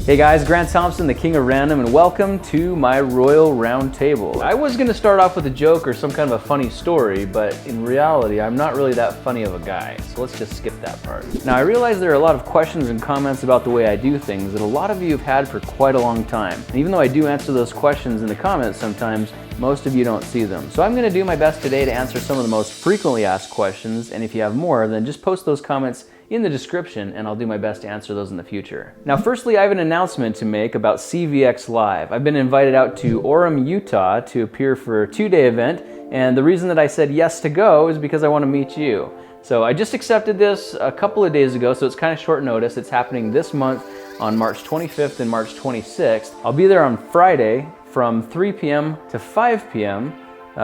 Hey guys, Grant Thompson, the King of Random, and welcome to my Royal Round Table. I was gonna start off with a joke or some kind of a funny story, but in reality, I'm not really that funny of a guy, so let's just skip that part. Now, I realize there are a lot of questions and comments about the way I do things that a lot of you have had for quite a long time. And even though I do answer those questions in the comments sometimes, most of you don't see them. So I'm gonna do my best today to answer some of the most frequently asked questions, and if you have more, then just post those comments in the description and I'll do my best to answer those in the future. Now, firstly, I have an announcement to make about CVX Live. I've been invited out to Orem, Utah to appear for a 2-day event, and the reason that I said yes to go is because I want to meet you. So I just accepted this a couple of days ago, so it's kind of short notice. It's happening this month on March 25th and March 26th. I'll be there on Friday from 3 p.m. to 5 p.m.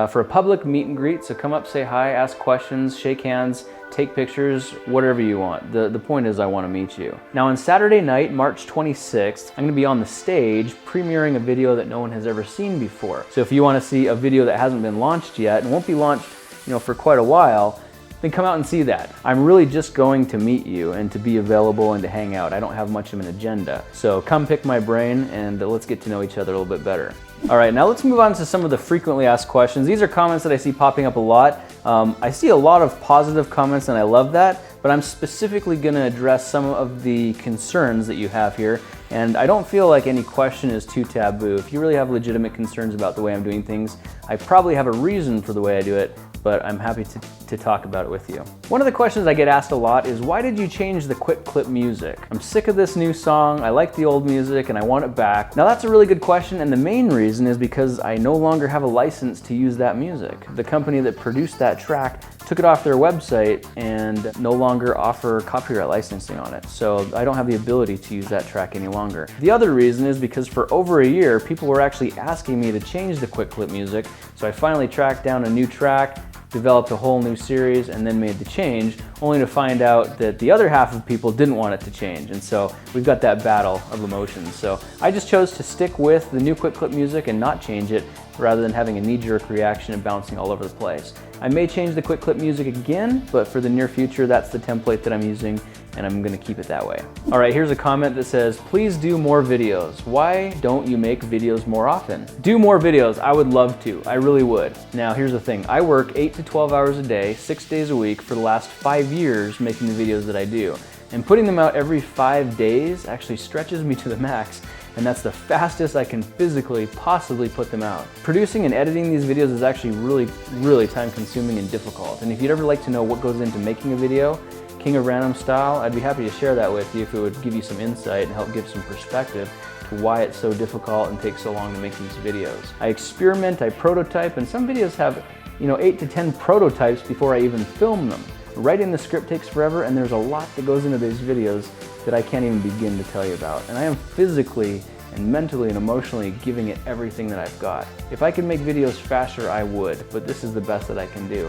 For a public meet and greet, so come up, say hi, ask questions, shake hands, take pictures, whatever you want. The point is I want to meet you. Now on Saturday night, March 26th, I'm going to be on the stage premiering a video that no one has ever seen before. So if you want to see a video that hasn't been launched yet and won't be launched, for quite a while, then come out and see that. I'm really just going to meet you and to be available and to hang out. I don't have much of an agenda. So come pick my brain and let's get to know each other a little bit better. All right, now let's move on to some of the frequently asked questions. These are comments that I see popping up a lot. I see a lot of positive comments and I love that, but I'm specifically gonna address some of the concerns that you have here. And I don't feel like any question is too taboo. If you really have legitimate concerns about the way I'm doing things, I probably have a reason for the way I do it, but I'm happy to talk about it with you. One of the questions I get asked a lot is, why did you change the quick clip music? I'm sick of this new song, I like the old music, and I want it back. Now that's a really good question, and the main reason is because I no longer have a license to use that music. The company that produced that track took it off their website and no longer offer copyright licensing on it. So I don't have the ability to use that track any longer. The other reason is because for over a year, people were actually asking me to change the quick clip music. So I finally tracked down a new track, developed a whole new series, and then made the change, only to find out that the other half of people didn't want it to change. And so we've got that battle of emotions. So I just chose to stick with the new quick clip music and not change it, rather than having a knee-jerk reaction and bouncing all over the place. I may change the quick clip music again, but for the near future, that's the template that I'm using, and I'm gonna keep it that way. All right, here's a comment that says, please do more videos. Why don't you make videos more often? Do more videos, I would love to, I really would. Now, here's the thing, I work 8 to 12 hours a day, 6 days a week for the last 5 years making the videos that I do. And putting them out every 5 days actually stretches me to the max, and that's the fastest I can physically possibly put them out. Producing and editing these videos is actually really time consuming and difficult. And if you'd ever like to know what goes into making a video, King of Random style, I'd be happy to share that with you if it would give you some insight and help give some perspective to why it's so difficult and takes so long to make these videos. I experiment, I prototype, and some videos have 8 to 10 prototypes before I even film them. Writing the script takes forever, and there's a lot that goes into these videos that I can't even begin to tell you about. And I am physically and mentally and emotionally giving it everything that I've got. If I could make videos faster, I would, but this is the best that I can do.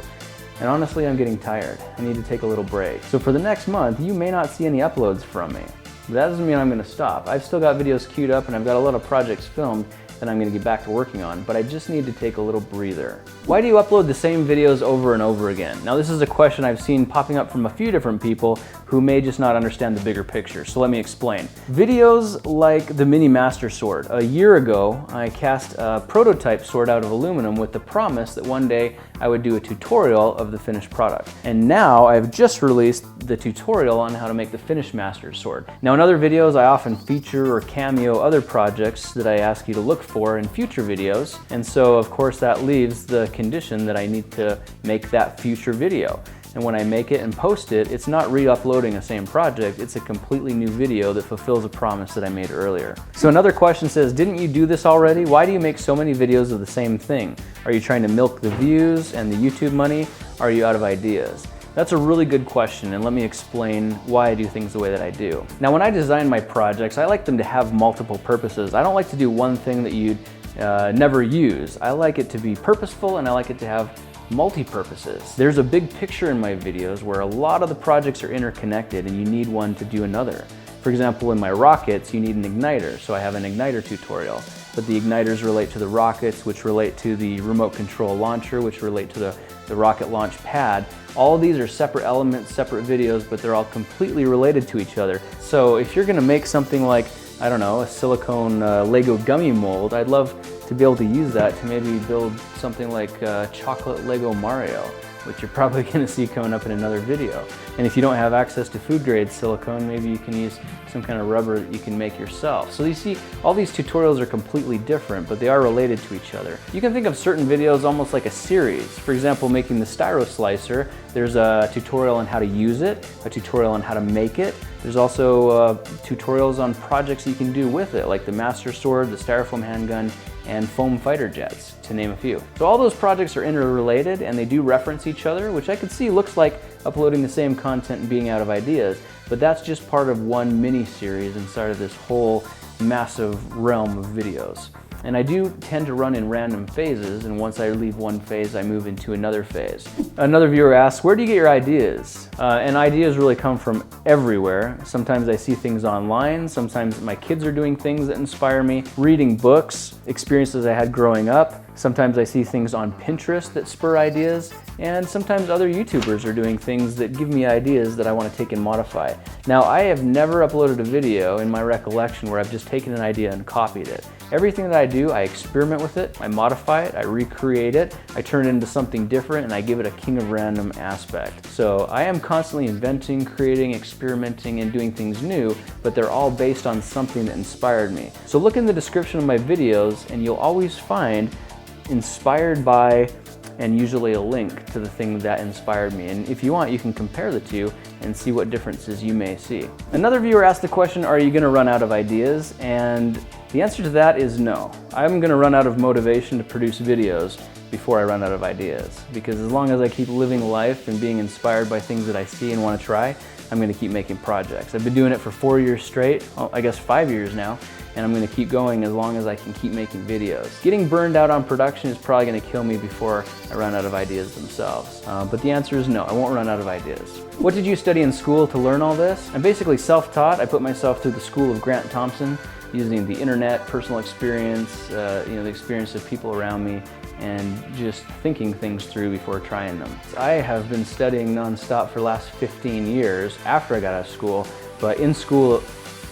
And honestly, I'm getting tired. I need to take a little break. So for the next month, you may not see any uploads from me. But that doesn't mean I'm gonna stop. I've still got videos queued up and I've got a lot of projects filmed that I'm gonna get back to working on, but I just need to take a little breather. Why do you upload the same videos over and over again? Now, this is a question I've seen popping up from a few different people who may just not understand the bigger picture, so let me explain. Videos like the Mini Master Sword. A year ago, I cast a prototype sword out of aluminum with the promise that one day I would do a tutorial of the finished product. And now I've just released the tutorial on how to make the finished Master Sword. Now in other videos, I often feature or cameo other projects that I ask you to look for in future videos. And so of course that leaves the condition that I need to make that future video. And when I make it and post it, it's not re-uploading a same project, it's a completely new video that fulfills a promise that I made earlier. So another question says, didn't you do this already? Why do you make so many videos of the same thing? Are you trying to milk the views and the YouTube money? Are you out of ideas? That's a really good question, and let me explain why I do things the way that I do. Now, when I design my projects, I like them to have multiple purposes. I don't like to do one thing that you'd never use. I like it to be purposeful, and I like it to have multi-purposes. There's a big picture in my videos where a lot of the projects are interconnected and you need one to do another. For example, in my rockets, you need an igniter, so I have an igniter tutorial. But the igniters relate to the rockets, which relate to the remote control launcher, which relate to the rocket launch pad. All of these are separate elements, separate videos, but they're all completely related to each other. So if you're gonna make something like I don't know, a silicone Lego gummy mold, I'd love to be able to use that to maybe build something like chocolate Lego Mario, which you're probably going to see coming up in another video. And if you don't have access to food grade silicone, maybe you can use some kind of rubber that you can make yourself. So you see, all these tutorials are completely different, but they are related to each other. You can think of certain videos almost like a series. For example, making the styro slicer, there's a tutorial on how to use it, a tutorial on how to make it. There's also tutorials on projects you can do with it, like the Master Sword, the Styrofoam handgun, and foam fighter jets, to name a few. So all those projects are interrelated and they do reference each other, which I could see looks like uploading the same content and being out of ideas, but that's just part of one mini-series inside of this whole massive realm of videos. And I do tend to run in random phases, and once I leave one phase, I move into another phase. Another viewer asks, where do you get your ideas? And ideas really come from everywhere. Sometimes I see things online, sometimes my kids are doing things that inspire me, reading books, experiences I had growing up. Sometimes I see things on Pinterest that spur ideas, and sometimes other YouTubers are doing things that give me ideas that I want to take and modify. Now, I have never uploaded a video in my recollection where I've just taken an idea and copied it. Everything that I do, I experiment with it, I modify it, I recreate it, I turn it into something different, and I give it a king of random aspect. So I am constantly inventing, creating, experimenting, and doing things new, but they're all based on something that inspired me. So look in the description of my videos, and you'll always find inspired by, and usually a link to the thing that inspired me. And if you want, you can compare the two and see what differences you may see. Another viewer asked the question, are you gonna run out of ideas? And the answer to that is no. I'm gonna run out of motivation to produce videos before I run out of ideas. Because as long as I keep living life and being inspired by things that I see and wanna try, I'm gonna keep making projects. I've been doing it for 4 years straight, well, I guess 5 years now, and I'm gonna keep going as long as I can keep making videos. Getting burned out on production is probably gonna kill me before I run out of ideas themselves. But the answer is no, I won't run out of ideas. What did you study in school to learn all this? I'm basically self-taught. I put myself through the school of Grant Thompson, using the internet, personal experience, the experience of people around me, and just thinking things through before trying them. I have been studying nonstop for the last 15 years after I got out of school, but in school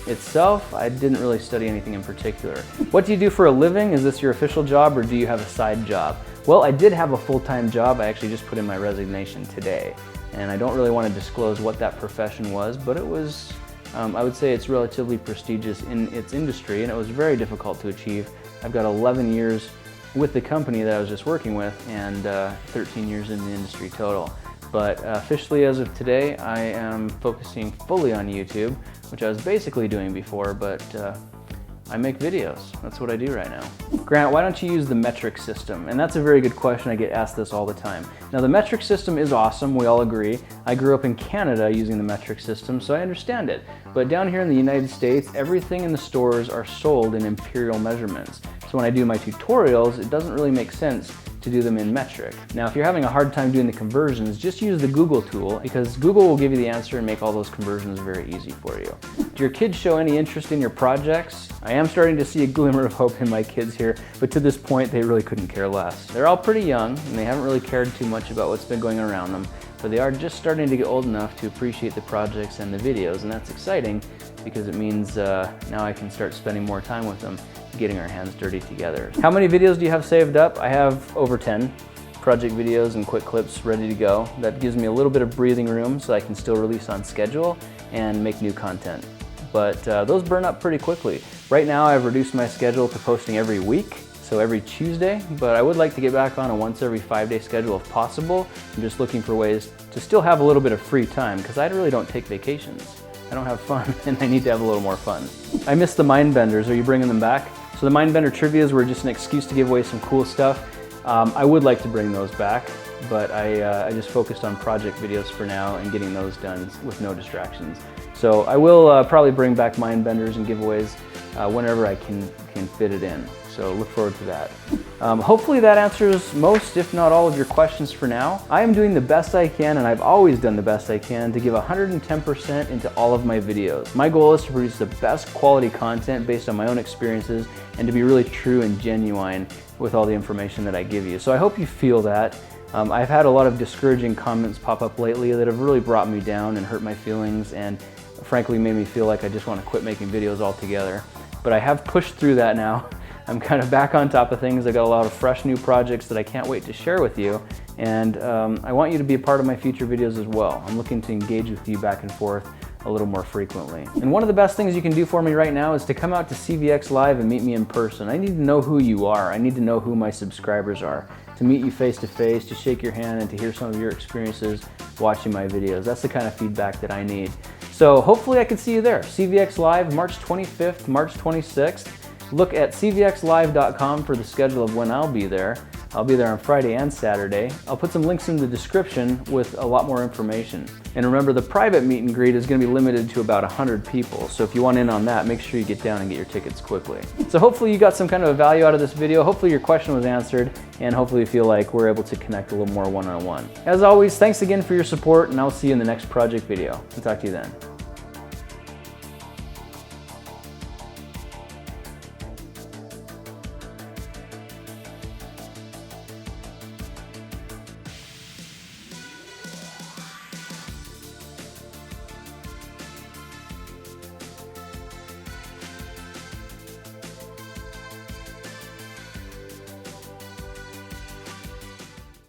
itself, I didn't really study anything in particular. What do you do for a living? Is this your official job or do you have a side job? Well, I did have a full-time job. I actually just put in my resignation today, and I don't really want to disclose what that profession was, but it was, I would say it's relatively prestigious in its industry, and it was very difficult to achieve. I've got 11 years with the company that I was just working with, and 13 years in the industry total. But officially as of today, I am focusing fully on YouTube, which I was basically doing before, but I make videos. That's what I do right now. Grant, why don't you use the metric system? And that's a very good question. I get asked this all the time. Now, the metric system is awesome. We all agree. I grew up in Canada using the metric system, so I understand it. But down here in the United States, everything in the stores are sold in imperial measurements. So when I do my tutorials, it doesn't really make sense to do them in metric. Now, if you're having a hard time doing the conversions, just use the Google tool, because Google will give you the answer and make all those conversions very easy for you. Do your kids show any interest in your projects? I am starting to see a glimmer of hope in my kids here, but to this point, they really couldn't care less. They're all pretty young, and they haven't really cared too much about what's been going on around them, but they are just starting to get old enough to appreciate the projects and the videos, and that's exciting because it means now I can start spending more time with them, getting our hands dirty together. How many videos do you have saved up? I have over 10 project videos and quick clips ready to go. That gives me a little bit of breathing room so I can still release on schedule and make new content. But those burn up pretty quickly. Right now I've reduced my schedule to posting every week, so every Tuesday, but I would like to get back on a once every 5-day schedule if possible. I'm just looking for ways to still have a little bit of free time, because I really don't take vacations. I don't have fun, and I need to have a little more fun. I miss the MindBenders. Are you bringing them back? So the MindBender Trivias were just an excuse to give away some cool stuff. I would like to bring those back, but I just focused on project videos for now and getting those done with no distractions. So I will probably bring back MindBenders and giveaways whenever I can fit it in. So look forward to that. Hopefully that answers most, if not all, of your questions for now. I am doing the best I can, and I've always done the best I can to give 110% into all of my videos. My goal is to produce the best quality content based on my own experiences and to be really true and genuine with all the information that I give you. So I hope you feel that. I've had a lot of discouraging comments pop up lately that have really brought me down and hurt my feelings, and frankly made me feel like I just want to quit making videos altogether. but I have pushed through that now. I'm kind of back on top of things. I got a lot of fresh new projects that I can't wait to share with you, and I want you to be a part of my future videos as well. I'm looking to engage with you back and forth a little more frequently. And one of the best things you can do for me right now is to come out to CVX Live and meet me in person. I need to know who you are. I need to know who my subscribers are. To meet you face to face, to shake your hand, and to hear some of your experiences watching my videos. That's the kind of feedback that I need. So hopefully I can see you there. CVX Live, March 25th, March 26th. Look at cvxlive.com for the schedule of when I'll be there. I'll be there on Friday and Saturday. I'll put some links in the description with a lot more information. And remember, the private meet and greet is going to be limited to about 100 people. So if you want in on that, make sure you get down and get your tickets quickly. So hopefully you got some kind of a value out of this video. Hopefully your question was answered, and hopefully you feel like we're able to connect a little more one-on-one. As always, thanks again for your support, and I'll see you in the next project video. I'll talk to you then.